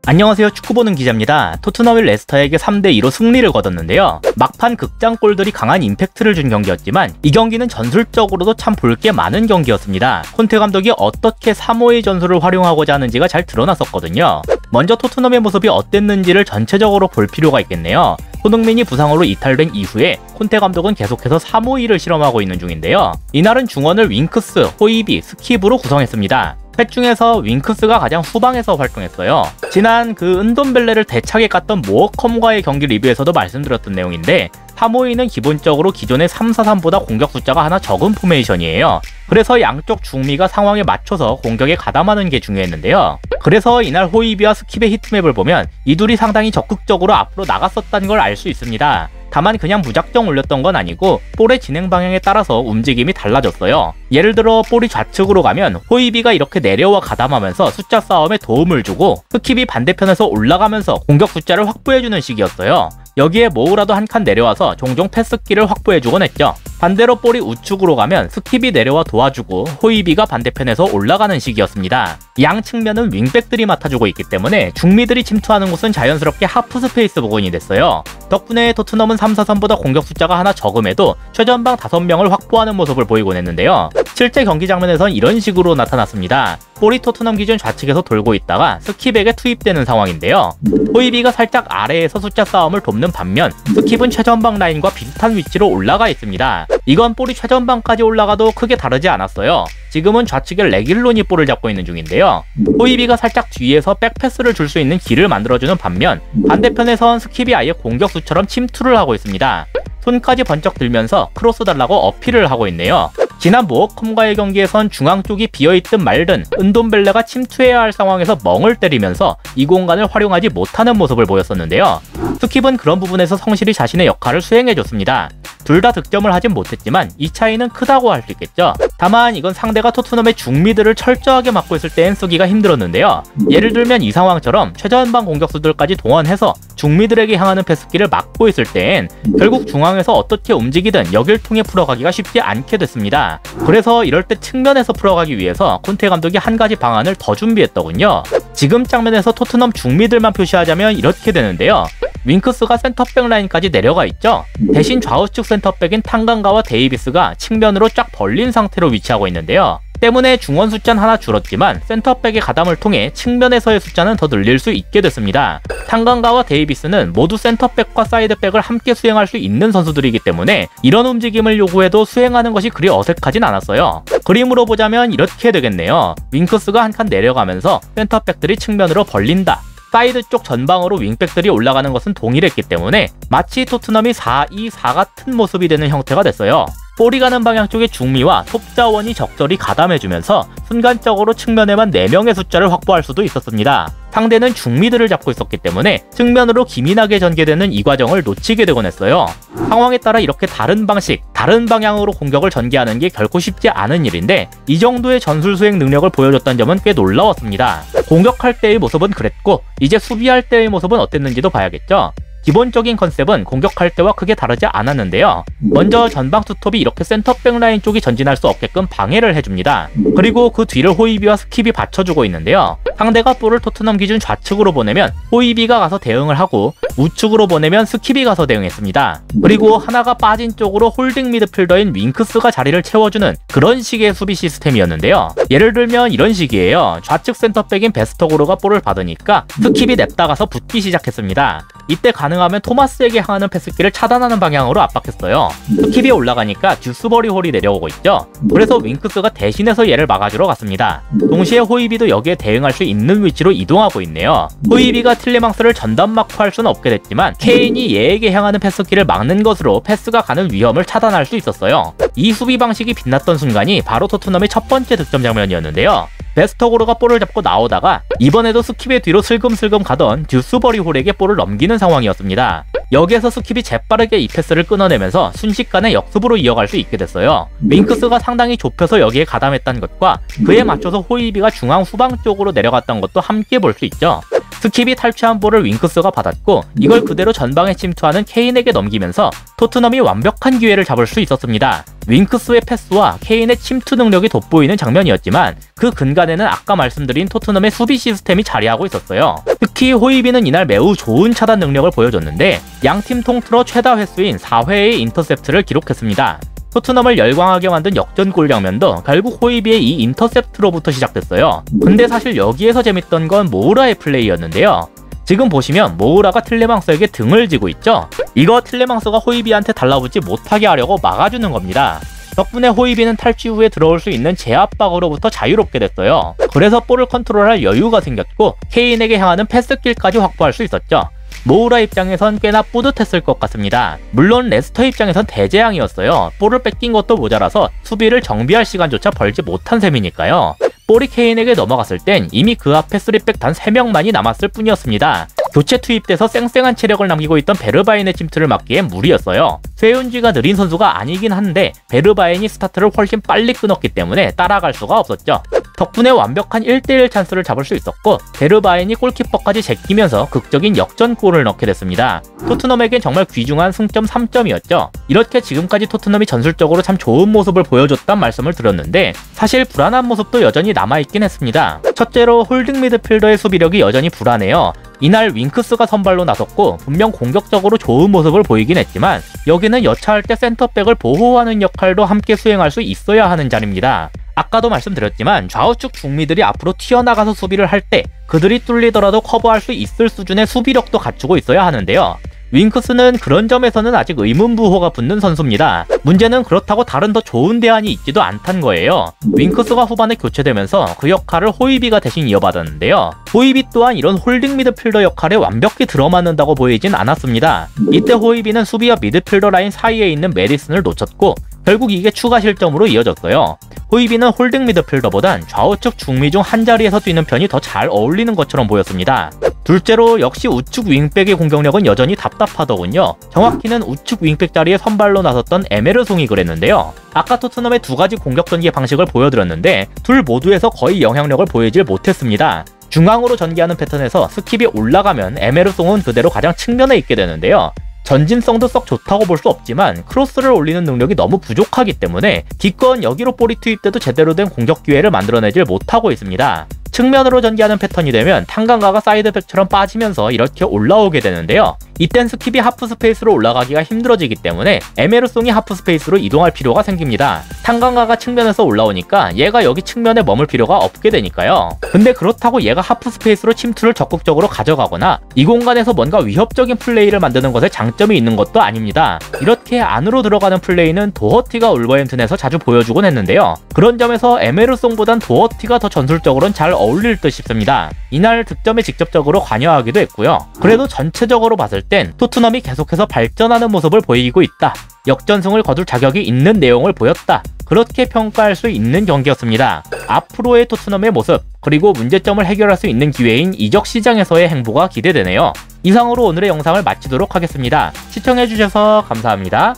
안녕하세요, 축구보는 기자입니다. 토트넘이 레스터에게 3대2로 승리를 거뒀는데요. 막판 극장골들이 강한 임팩트를 준 경기였지만 이 경기는 전술적으로도 참 볼 게 많은 경기였습니다. 콘테 감독이 어떻게 3-5의 전술을 활용하고자 하는지가 잘 드러났었거든요. 먼저 토트넘의 모습이 어땠는지를 전체적으로 볼 필요가 있겠네요. 손흥민이 부상으로 이탈된 이후에 콘테 감독은 계속해서 3-5-2를 실험하고 있는 중인데요. 이날은 중원을 윙크스, 호이비, 스킵으로 구성했습니다. 셋 중에서 윙크스가 가장 후방에서 활동했어요. 지난 그 은돈벨레를 대차게 깠던 모어컴과의 경기 리뷰에서도 말씀드렸던 내용인데 3-5-2는 기본적으로 기존의 3-4-3보다 공격 숫자가 하나 적은 포메이션이에요. 그래서 양쪽 중미가 상황에 맞춰서 공격에 가담하는 게 중요했는데요. 그래서 이날 호이비와 스킵의 히트맵을 보면 이 둘이 상당히 적극적으로 앞으로 나갔었다는 걸 알 수 있습니다. 다만 그냥 무작정 올렸던 건 아니고 볼의 진행 방향에 따라서 움직임이 달라졌어요. 예를 들어 볼이 좌측으로 가면 호이비가 이렇게 내려와 가담하면서 숫자 싸움에 도움을 주고 스킵이 반대편에서 올라가면서 공격 숫자를 확보해주는 식이었어요. 여기에 모우라도 한 칸 내려와서 종종 패스기를 확보해주곤 했죠. 반대로 볼이 우측으로 가면 스킵이 내려와 도와주고 호이비가 반대편에서 올라가는 식이었습니다. 양 측면은 윙백들이 맡아주고 있기 때문에 중미들이 침투하는 곳은 자연스럽게 하프 스페이스 부근이 됐어요. 덕분에 토트넘은 3-4-3보다 공격 숫자가 하나 적음에도 최전방 5명을 확보하는 모습을 보이곤 했는데요. 실제 경기 장면에선 이런 식으로 나타났습니다. 볼이 토트넘 기준 좌측에서 돌고 있다가 스킵에게 투입되는 상황인데요. 호이비가 살짝 아래에서 숫자 싸움을 돕는 반면 스킵은 최전방 라인과 비슷한 위치로 올라가 있습니다. 이건 볼이 최전방까지 올라가도 크게 다르지 않았어요. 지금은 좌측에 레길론이 볼을 잡고 있는 중인데요. 호이비가 살짝 뒤에서 백패스를 줄 수 있는 길을 만들어주는 반면 반대편에선 스킵이 아예 공격수처럼 침투를 하고 있습니다. 손까지 번쩍 들면서 크로스 달라고 어필을 하고 있네요. 지난 모어컴과의 경기에선 중앙 쪽이 비어있든 말든 은돈벨레가 침투해야 할 상황에서 멍을 때리면서 이 공간을 활용하지 못하는 모습을 보였었는데요. 스킵은 그런 부분에서 성실히 자신의 역할을 수행해줬습니다. 둘 다 득점을 하진 못했지만 이 차이는 크다고 할 수 있겠죠. 다만 이건 상대가 토트넘의 중미들을 철저하게 막고 있을 때엔 쓰기가 힘들었는데요. 예를 들면 이 상황처럼 최전방 공격수들까지 동원해서 중미들에게 향하는 패스기를 막고 있을 때엔 결국 중앙에서 어떻게 움직이든 여길 통해 풀어가기가 쉽지 않게 됐습니다. 그래서 이럴 때 측면에서 풀어가기 위해서 콘테 감독이 한 가지 방안을 더 준비했더군요. 지금 장면에서 토트넘 중미들만 표시하자면 이렇게 되는데요. 윙크스가 센터백 라인까지 내려가 있죠. 대신 좌우측 센터백인 탕강가와 데이비스가 측면으로 쫙 벌린 상태로 위치하고 있는데요. 때문에 중원 숫자는 하나 줄었지만 센터백의 가담을 통해 측면에서의 숫자는 더 늘릴 수 있게 됐습니다. 탕강가와 데이비스는 모두 센터백과 사이드백을 함께 수행할 수 있는 선수들이기 때문에 이런 움직임을 요구해도 수행하는 것이 그리 어색하진 않았어요. 그림으로 보자면 이렇게 되겠네요. 윙크스가 한 칸 내려가면서 센터백들이 측면으로 벌린다. 사이드 쪽 전방으로 윙백들이 올라가는 것은 동일했기 때문에 마치 토트넘이 4-2-4 같은 모습이 되는 형태가 됐어요. 볼이 가는 방향 쪽에 중미와 톱자원이 적절히 가담해주면서 순간적으로 측면에만 4명의 숫자를 확보할 수도 있었습니다. 상대는 중미들을 잡고 있었기 때문에 측면으로 기민하게 전개되는 이 과정을 놓치게 되곤 했어요. 상황에 따라 이렇게 다른 방식, 다른 방향으로 공격을 전개하는 게 결코 쉽지 않은 일인데 이 정도의 전술 수행 능력을 보여줬다는 점은 꽤 놀라웠습니다. 공격할 때의 모습은 그랬고 이제 수비할 때의 모습은 어땠는지도 봐야겠죠. 기본적인 컨셉은 공격할 때와 크게 다르지 않았는데요. 먼저 전방 투톱이 이렇게 센터백 라인 쪽이 전진할 수 없게끔 방해를 해줍니다. 그리고 그 뒤를 호이비와 스킵이 받쳐주고 있는데요. 상대가 볼을 토트넘 기준 좌측으로 보내면 호이비가 가서 대응을 하고 우측으로 보내면 스킵이 가서 대응했습니다. 그리고 하나가 빠진 쪽으로 홀딩 미드필더인 윙크스가 자리를 채워주는 그런 식의 수비 시스템이었는데요. 예를 들면 이런 식이에요. 좌측 센터백인 베스터고르가 볼을 받으니까 스킵이 냅다 가서 붙기 시작했습니다. 이때 가능하면 토마스에게 향하는 패스기를 차단하는 방향으로 압박했어요. 스킵이 올라가니까 듀스버리 홀이 내려오고 있죠. 그래서 윙크스가 대신해서 얘를 막아주러 갔습니다. 동시에 호이비도 여기에 대응할 수 있는 위치로 이동하고 있네요. 호이비가 틸레망스를 전담 마크할 수는 없게 됐지만 케인이 얘에게 향하는 패스기를 막는 것으로 패스가 가는 위험을 차단할 수 있었어요. 이 수비 방식이 빛났던 순간이 바로 토트넘의 첫 번째 득점 장면이었는데요. 베스터고르가 볼을 잡고 나오다가 이번에도 스킵의 뒤로 슬금슬금 가던 듀스버리 홀에게 볼을 넘기는 상황이었습니다. 여기에서 스킵이 재빠르게 이 패스를 끊어내면서 순식간에 역습으로 이어갈 수 있게 됐어요. 윙크스가 상당히 좁혀서 여기에 가담했다는 것과 그에 맞춰서 호이비가 중앙 후방 쪽으로 내려갔던 것도 함께 볼 수 있죠. 스킵이 탈취한 볼을 윙크스가 받았고 이걸 그대로 전방에 침투하는 케인에게 넘기면서 토트넘이 완벽한 기회를 잡을 수 있었습니다. 윙크스의 패스와 케인의 침투 능력이 돋보이는 장면이었지만 그 근간에는 아까 말씀드린 토트넘의 수비 시스템이 자리하고 있었어요. 특히 호이비는 이날 매우 좋은 차단 능력을 보여줬는데 양팀 통틀어 최다 횟수인 4회의 인터셉트를 기록했습니다. 토트넘을 열광하게 만든 역전골 장면도 결국 호이비의 이 인터셉트로부터 시작됐어요. 근데 사실 여기에서 재밌던 건 모우라의 플레이였는데요. 지금 보시면 모우라가 틸레망스에게 등을 지고 있죠? 이거 틸레망스가 호이비한테 달라붙지 못하게 하려고 막아주는 겁니다. 덕분에 호이비는 탈취 후에 들어올 수 있는 제압박으로부터 자유롭게 됐어요. 그래서 볼을 컨트롤할 여유가 생겼고 케인에게 향하는 패스길까지 확보할 수 있었죠. 모우라 입장에선 꽤나 뿌듯했을 것 같습니다. 물론 레스터 입장에선 대재앙이었어요. 볼을 뺏긴 것도 모자라서 수비를 정비할 시간조차 벌지 못한 셈이니까요. 볼이 케인에게 넘어갔을 땐 이미 그 앞에 3백 단 3명만이 남았을 뿐이었습니다. 교체 투입돼서 쌩쌩한 체력을 남기고 있던 베르바인의 침투를 막기엔 무리였어요. 쇠운지가 느린 선수가 아니긴 한데 베르바인이 스타트를 훨씬 빨리 끊었기 때문에 따라갈 수가 없었죠. 덕분에 완벽한 1대1 찬스를 잡을 수 있었고 베르바인이 골키퍼까지 제끼면서 극적인 역전골을 넣게 됐습니다. 토트넘에겐 정말 귀중한 승점 3점이었죠. 이렇게 지금까지 토트넘이 전술적으로 참 좋은 모습을 보여줬단 말씀을 드렸는데 사실 불안한 모습도 여전히 남아있긴 했습니다. 첫째로 홀딩 미드필더의 수비력이 여전히 불안해요. 이날 윙크스가 선발로 나섰고 분명 공격적으로 좋은 모습을 보이긴 했지만 여기는 여차할 때 센터백을 보호하는 역할도 함께 수행할 수 있어야 하는 자리입니다. 아까도 말씀드렸지만 좌우측 중미들이 앞으로 튀어나가서 수비를 할 때 그들이 뚫리더라도 커버할 수 있을 수준의 수비력도 갖추고 있어야 하는데요. 윙크스는 그런 점에서는 아직 의문부호가 붙는 선수입니다. 문제는 그렇다고 다른 더 좋은 대안이 있지도 않단 거예요. 윙크스가 후반에 교체되면서 그 역할을 호이비가 대신 이어받았는데요. 호이비 또한 이런 홀딩 미드필더 역할에 완벽히 들어맞는다고 보이진 않았습니다. 이때 호이비는 수비와 미드필더 라인 사이에 있는 메디슨을 놓쳤고 결국 이게 추가 실점으로 이어졌어요. 호이비는 홀딩 미드필더보단 좌우측 중미 중 한 자리에서 뛰는 편이 더 잘 어울리는 것처럼 보였습니다. 둘째로 역시 우측 윙백의 공격력은 여전히 답답하더군요. 정확히는 우측 윙백 자리에 선발로 나섰던 에메르송이 그랬는데요. 아까 토트넘의 두 가지 공격 전개 방식을 보여드렸는데 둘 모두에서 거의 영향력을 보이질 못했습니다. 중앙으로 전개하는 패턴에서 스킵이 올라가면 에메르송은 그대로 가장 측면에 있게 되는데요. 전진성도 썩 좋다고 볼 수 없지만 크로스를 올리는 능력이 너무 부족하기 때문에 기껏 여기로 볼이 투입돼도 제대로 된 공격 기회를 만들어내질 못하고 있습니다. 측면으로 전개하는 패턴이 되면 탄강가가 사이드백처럼 빠지면서 이렇게 올라오게 되는데요. 이땐 스킵이 하프 스페이스로 올라가기가 힘들어지기 때문에 에메르송이 하프 스페이스로 이동할 필요가 생깁니다. 탄강가가 측면에서 올라오니까 얘가 여기 측면에 머물 필요가 없게 되니까요. 근데 그렇다고 얘가 하프 스페이스로 침투를 적극적으로 가져가거나 이 공간에서 뭔가 위협적인 플레이를 만드는 것에 장점이 있는 것도 아닙니다. 이렇게 안으로 들어가는 플레이는 도어티가 울버햄튼에서 자주 보여주곤 했는데요. 그런 점에서 에메르송보단 도어티가 더 전술적으로는 잘 어울릴 듯 싶습니다. 이날 득점에 직접적으로 관여하기도 했고요. 그래도 전체적으로 봤을 땐 토트넘이 계속해서 발전하는 모습을 보이고 있다. 역전승을 거둘 자격이 있는 내용을 보였다. 그렇게 평가할 수 있는 경기였습니다. 앞으로의 토트넘의 모습, 그리고 문제점을 해결할 수 있는 기회인 이적 시장에서의 행보가 기대되네요. 이상으로 오늘의 영상을 마치도록 하겠습니다. 시청해주셔서 감사합니다.